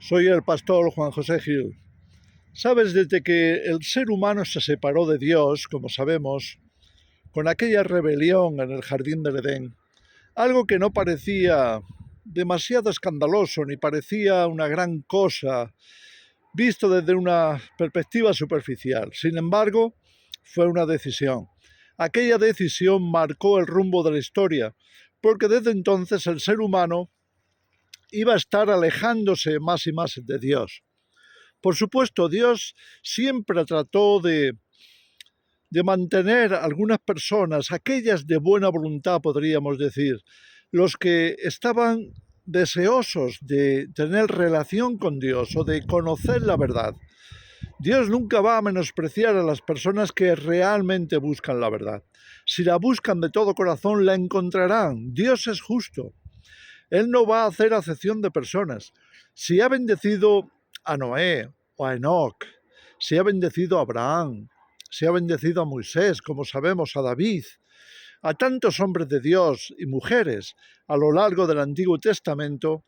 Soy el pastor Juan José Gil. Sabes, desde que el ser humano se separó de Dios, como sabemos, con aquella rebelión en el jardín del Edén, algo que no parecía demasiado escandaloso ni parecía una gran cosa visto desde una perspectiva superficial. Sin embargo, fue una decisión. Aquella decisión marcó el rumbo de la historia, porque desde entonces el ser humano iba a estar alejándose más y más de Dios. Por supuesto, Dios siempre trató de mantener a algunas personas, aquellas de buena voluntad, podríamos decir, los que estaban deseosos de tener relación con Dios o de conocer la verdad. Dios nunca va a menospreciar a las personas que realmente buscan la verdad. Si la buscan de todo corazón, la encontrarán. Dios es justo. Él no va a hacer acepción de personas. Si ha bendecido a Noé o a Enoc, si ha bendecido a Abraham, si ha bendecido a Moisés, como sabemos, a David, a tantos hombres de Dios y mujeres a lo largo del Antiguo Testamento,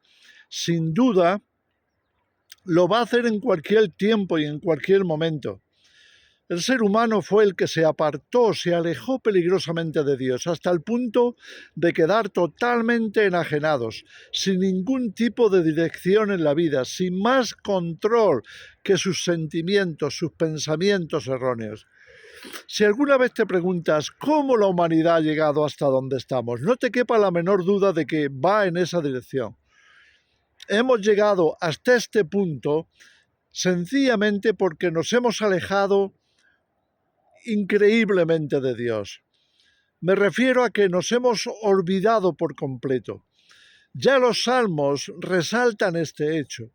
sin duda lo va a hacer en cualquier tiempo y en cualquier momento. El ser humano fue el que se apartó, se alejó peligrosamente de Dios, hasta el punto de quedar totalmente enajenados, sin ningún tipo de dirección en la vida, sin más control que sus sentimientos, sus pensamientos erróneos. Si alguna vez te preguntas cómo la humanidad ha llegado hasta donde estamos, no te quepa la menor duda de que va en esa dirección. Hemos llegado hasta este punto sencillamente porque nos hemos alejado increíblemente de Dios. Me refiero a que nos hemos olvidado por completo. Ya los salmos resaltan este hecho.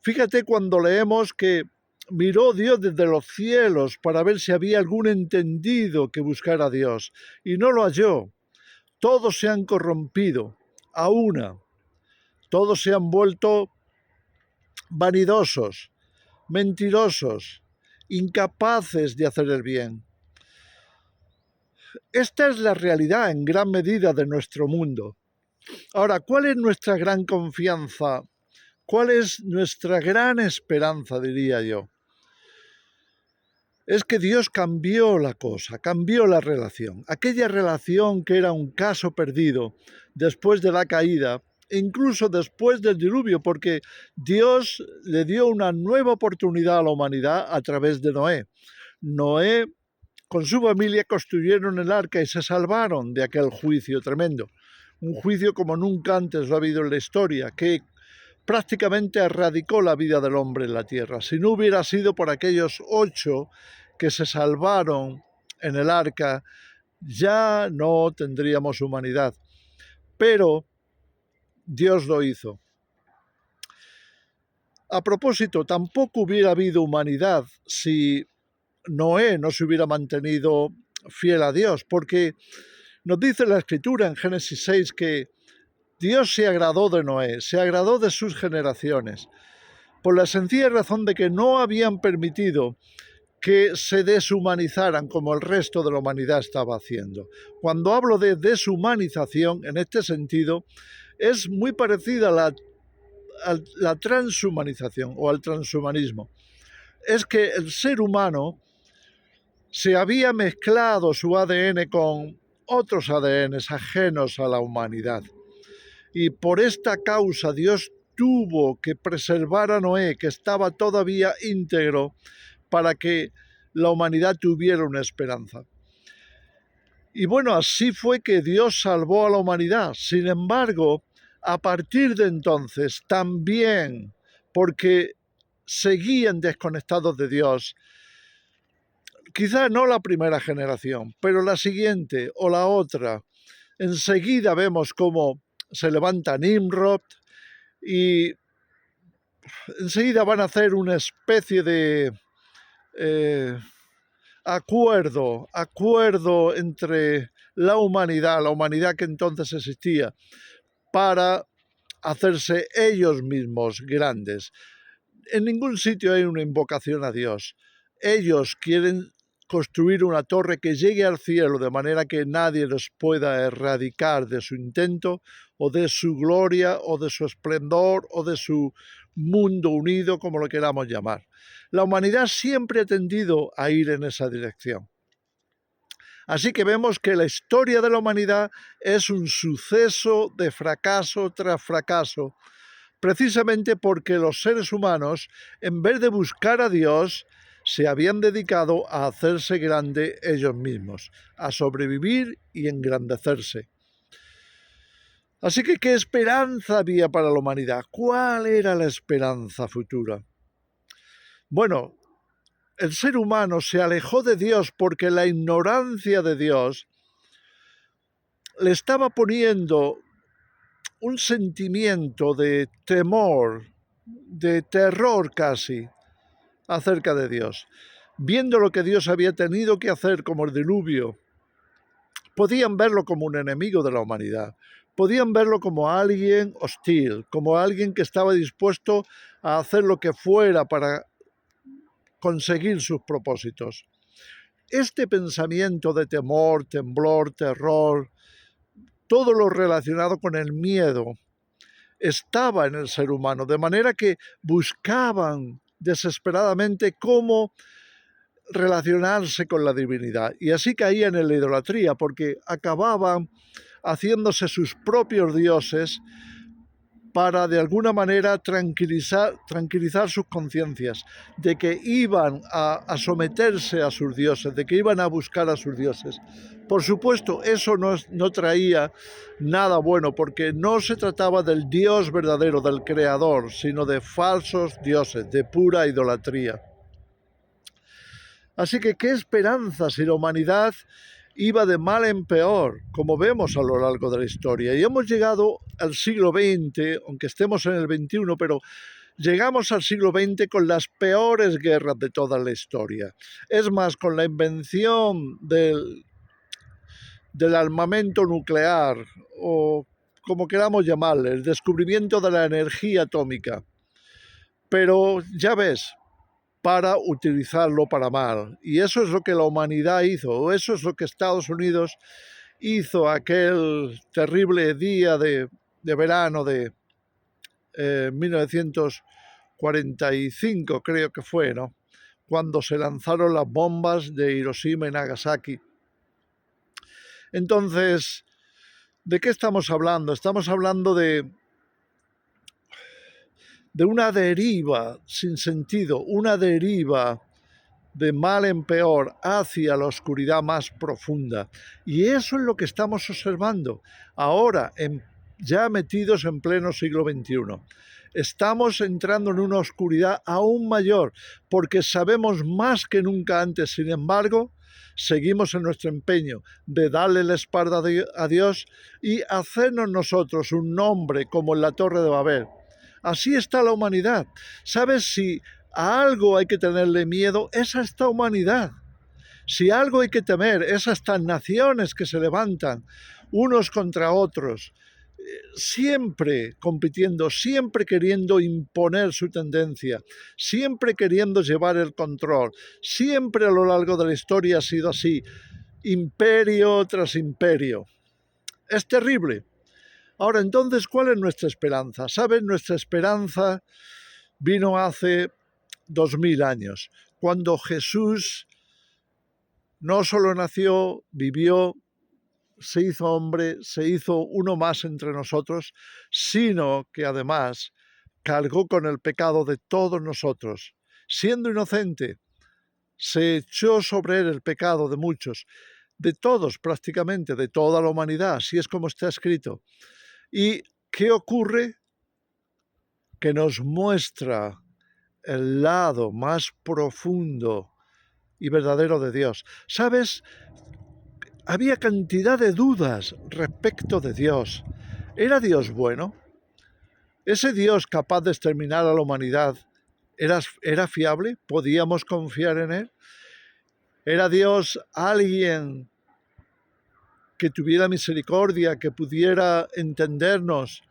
Fíjate cuando leemos que miró Dios desde los cielos para ver si había algún entendido que buscara a Dios, y no lo halló. Todos se han corrompido, a una. Todos se han vuelto vanidosos, mentirosos, incapaces de hacer el bien. Esta es la realidad en gran medida de nuestro mundo. Ahora, ¿cuál es nuestra gran confianza? ¿Cuál es nuestra gran esperanza, diría yo? Es que Dios cambió la cosa, cambió la relación. Aquella relación que era un caso perdido después de la caída, incluso después del diluvio, porque Dios le dio una nueva oportunidad a la humanidad a través de Noé. Noé con su familia construyeron el arca y se salvaron de aquel juicio tremendo. Un juicio como nunca antes lo ha habido en la historia, que prácticamente erradicó la vida del hombre en la tierra. Si no hubiera sido por aquellos 8 que se salvaron en el arca, ya no tendríamos humanidad. Pero Dios lo hizo. A propósito, tampoco hubiera habido humanidad si Noé no se hubiera mantenido fiel a Dios, porque nos dice la Escritura en Génesis 6 que Dios se agradó de Noé, se agradó de sus generaciones, por la sencilla razón de que no habían permitido que se deshumanizaran como el resto de la humanidad estaba haciendo. Cuando hablo de deshumanización, en este sentido, es muy parecida a la transhumanización o al transhumanismo. Es que el ser humano se había mezclado su ADN con otros ADNs ajenos a la humanidad. Y por esta causa Dios tuvo que preservar a Noé, que estaba todavía íntegro, para que la humanidad tuviera una esperanza. Y bueno, así fue que Dios salvó a la humanidad. Sin embargo, a partir de entonces, también porque seguían desconectados de Dios, quizá no la primera generación, pero la siguiente o la otra, enseguida vemos cómo se levanta Nimrod y enseguida van a hacer una especie de acuerdo entre la humanidad que entonces existía, para hacerse ellos mismos grandes. En ningún sitio hay una invocación a Dios. Ellos quieren construir una torre que llegue al cielo de manera que nadie los pueda erradicar de su intento o de su gloria o de su esplendor o de su mundo unido, como lo queramos llamar. La humanidad siempre ha tendido a ir en esa dirección. Así que vemos que la historia de la humanidad es un suceso de fracaso tras fracaso, precisamente porque los seres humanos, en vez de buscar a Dios, se habían dedicado a hacerse grande ellos mismos, a sobrevivir y engrandecerse. Así que, ¿qué esperanza había para la humanidad? ¿Cuál era la esperanza futura? Bueno, el ser humano se alejó de Dios porque la ignorancia de Dios le estaba poniendo un sentimiento de temor, de terror casi, acerca de Dios. Viendo lo que Dios había tenido que hacer, como el diluvio, podían verlo como un enemigo de la humanidad. Podían verlo como alguien hostil, como alguien que estaba dispuesto a hacer lo que fuera para conseguir sus propósitos. Este pensamiento de temor, temblor, terror, todo lo relacionado con el miedo, estaba en el ser humano, de manera que buscaban desesperadamente cómo relacionarse con la divinidad. Y así caían en la idolatría, porque acababan haciéndose sus propios dioses para de alguna manera tranquilizar sus conciencias, de que iban a someterse a sus dioses, de que iban a buscar a sus dioses. Por supuesto, eso no traía nada bueno, porque no se trataba del Dios verdadero, del Creador, sino de falsos dioses, de pura idolatría. Así que, ¿qué esperanza si la humanidad iba de mal en peor, como vemos a lo largo de la historia? Y hemos llegado al siglo XX, aunque estemos en el XXI, pero llegamos al siglo XX con las peores guerras de toda la historia. Es más, con la invención del armamento nuclear, o como queramos llamarle, el descubrimiento de la energía atómica. Pero ya ves, para utilizarlo para mal. Y eso es lo que la humanidad hizo, o eso es lo que Estados Unidos hizo aquel terrible día de verano de 1945, creo que fue, ¿no? Cuando se lanzaron las bombas de Hiroshima y Nagasaki. Entonces, ¿de qué estamos hablando? Estamos hablando de una deriva sin sentido, una deriva de mal en peor hacia la oscuridad más profunda. Y eso es lo que estamos observando ahora, ya metidos en pleno siglo XXI. Estamos entrando en una oscuridad aún mayor, porque sabemos más que nunca antes. Sin embargo, seguimos en nuestro empeño de darle la espalda a Dios y hacernos nosotros un nombre como en la Torre de Babel. Así está la humanidad. ¿Sabes? Si a algo hay que tenerle miedo, es a esta humanidad. Si algo hay que temer, es a estas naciones que se levantan unos contra otros, siempre compitiendo, siempre queriendo imponer su tendencia, siempre queriendo llevar el control. Siempre a lo largo de la historia ha sido así, imperio tras imperio. Es terrible. Ahora, entonces, ¿cuál es nuestra esperanza? ¿Sabes? Nuestra esperanza vino hace 2000 años, cuando Jesús no solo nació, vivió, se hizo hombre, se hizo uno más entre nosotros, sino que además cargó con el pecado de todos nosotros. Siendo inocente, se echó sobre él el pecado de muchos, de todos prácticamente, de toda la humanidad, así es como está escrito. ¿Y qué ocurre? Que nos muestra el lado más profundo y verdadero de Dios. ¿Sabes? Había cantidad de dudas respecto de Dios. ¿Era Dios bueno? ¿Ese Dios capaz de exterminar a la humanidad era fiable? ¿Podíamos confiar en él? ¿Era Dios alguien que tuviera misericordia, que pudiera entendernos,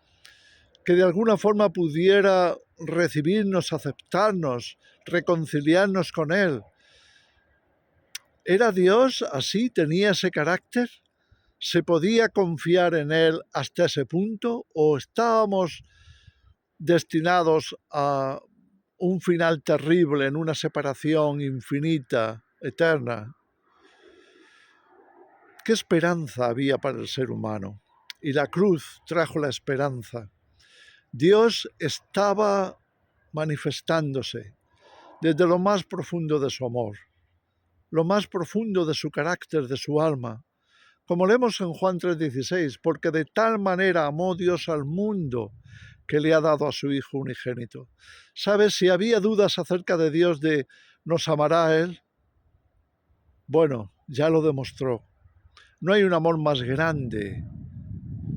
que de alguna forma pudiera recibirnos, aceptarnos, reconciliarnos con él? ¿Era Dios así? ¿Tenía ese carácter? ¿Se podía confiar en él hasta ese punto? ¿O estábamos destinados a un final terrible en una separación infinita, eterna. ¿Qué esperanza había para el ser humano? Y la cruz trajo la esperanza. Dios estaba manifestándose desde lo más profundo de su amor, lo más profundo de su carácter, de su alma. Como leemos en Juan 3:16, porque de tal manera amó Dios al mundo que le ha dado a su Hijo unigénito. ¿Sabes? Si había dudas acerca de Dios, de ¿nos amará a Él? Bueno, ya lo demostró. No hay un amor más grande.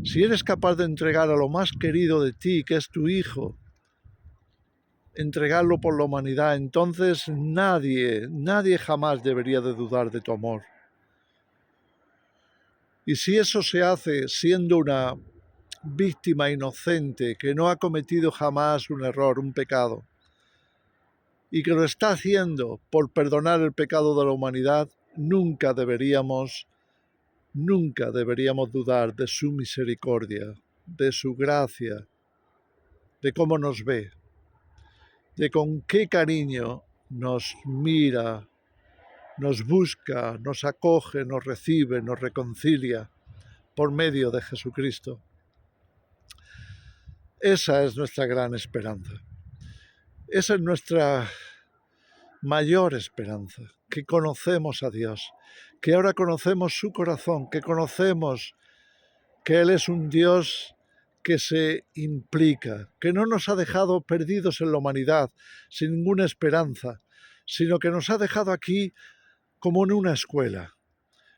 Si eres capaz de entregar a lo más querido de ti, que es tu Hijo, entregarlo por la humanidad, entonces nadie jamás debería de dudar de tu amor. Y si eso se hace siendo una víctima inocente que no ha cometido jamás un error, un pecado, y que lo está haciendo por perdonar el pecado de la humanidad, nunca deberíamos dudar de su misericordia, de su gracia, de cómo nos ve, de con qué cariño nos mira, nos busca, nos acoge, nos recibe, nos reconcilia por medio de Jesucristo. Esa es nuestra gran esperanza. Esa es nuestra mayor esperanza, que conocemos a Dios, que ahora conocemos su corazón, que conocemos que Él es un Dios que se implica, que no nos ha dejado perdidos en la humanidad, sin ninguna esperanza, sino que nos ha dejado aquí como en una escuela.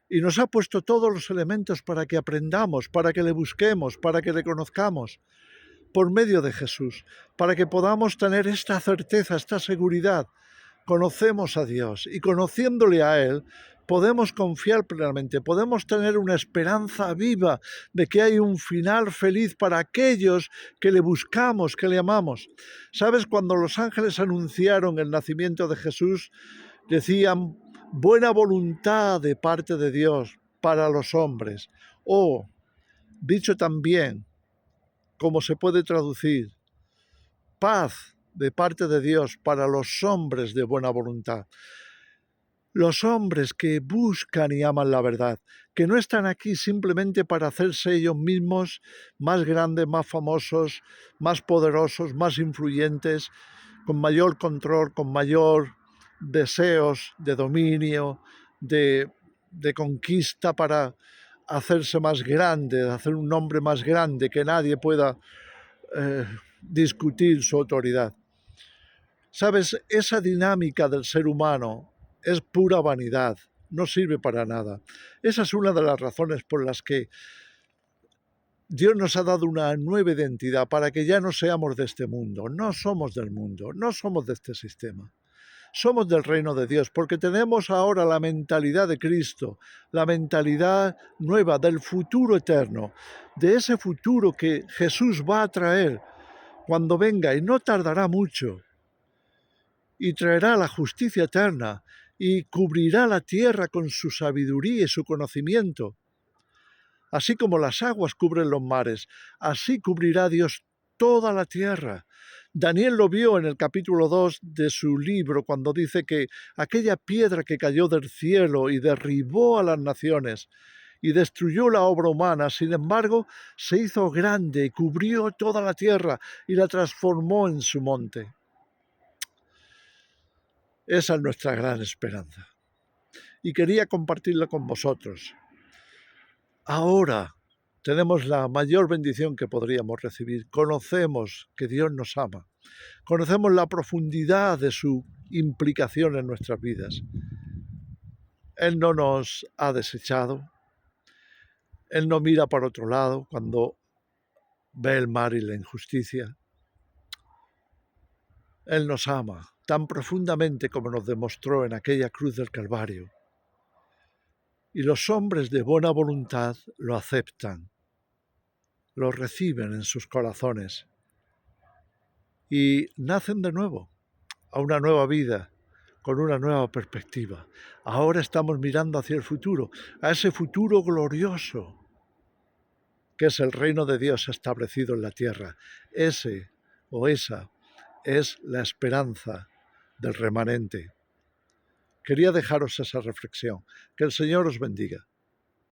Y nos ha puesto todos los elementos para que aprendamos, para que le busquemos, para que le conozcamos, por medio de Jesús, para que podamos tener esta certeza, esta seguridad. Conocemos a Dios y conociéndole a Él, podemos confiar plenamente, podemos tener una esperanza viva de que hay un final feliz para aquellos que le buscamos, que le amamos. ¿Sabes? Cuando los ángeles anunciaron el nacimiento de Jesús, decían buena voluntad de parte de Dios para los hombres. O, dicho también, como se puede traducir, paz de parte de Dios para los hombres de buena voluntad. Los hombres que buscan y aman la verdad, que no están aquí simplemente para hacerse ellos mismos más grandes, más famosos, más poderosos, más influyentes, con mayor control, con mayor deseos de dominio, de conquista para hacerse más grande, de hacer un nombre más grande, que nadie pueda discutir su autoridad. ¿Sabes? Esa dinámica del ser humano es pura vanidad, no sirve para nada. Esa es una de las razones por las que Dios nos ha dado una nueva identidad, para que ya no seamos de este mundo. No somos del mundo, no somos de este sistema. Somos del reino de Dios, porque tenemos ahora la mentalidad de Cristo, la mentalidad nueva del futuro eterno, de ese futuro que Jesús va a traer cuando venga, y no tardará mucho, y traerá la justicia eterna, y cubrirá la tierra con su sabiduría y su conocimiento. Así como las aguas cubren los mares, así cubrirá Dios toda la tierra. Daniel lo vio en el capítulo 2 de su libro, cuando dice que aquella piedra que cayó del cielo y derribó a las naciones y destruyó la obra humana, sin embargo, se hizo grande y cubrió toda la tierra y la transformó en su monte. Esa es nuestra gran esperanza. Y quería compartirla con vosotros. Ahora tenemos la mayor bendición que podríamos recibir. Conocemos que Dios nos ama. Conocemos la profundidad de su implicación en nuestras vidas. Él no nos ha desechado. Él no mira para otro lado cuando ve el mal y la injusticia. Él nos ama tan profundamente como nos demostró en aquella cruz del Calvario. Y los hombres de buena voluntad lo aceptan, lo reciben en sus corazones y nacen de nuevo, a una nueva vida, con una nueva perspectiva. Ahora estamos mirando hacia el futuro, a ese futuro glorioso, que es el reino de Dios establecido en la tierra. Ese o esa es la esperanza del remanente. Quería dejaros esa reflexión. Que el Señor os bendiga.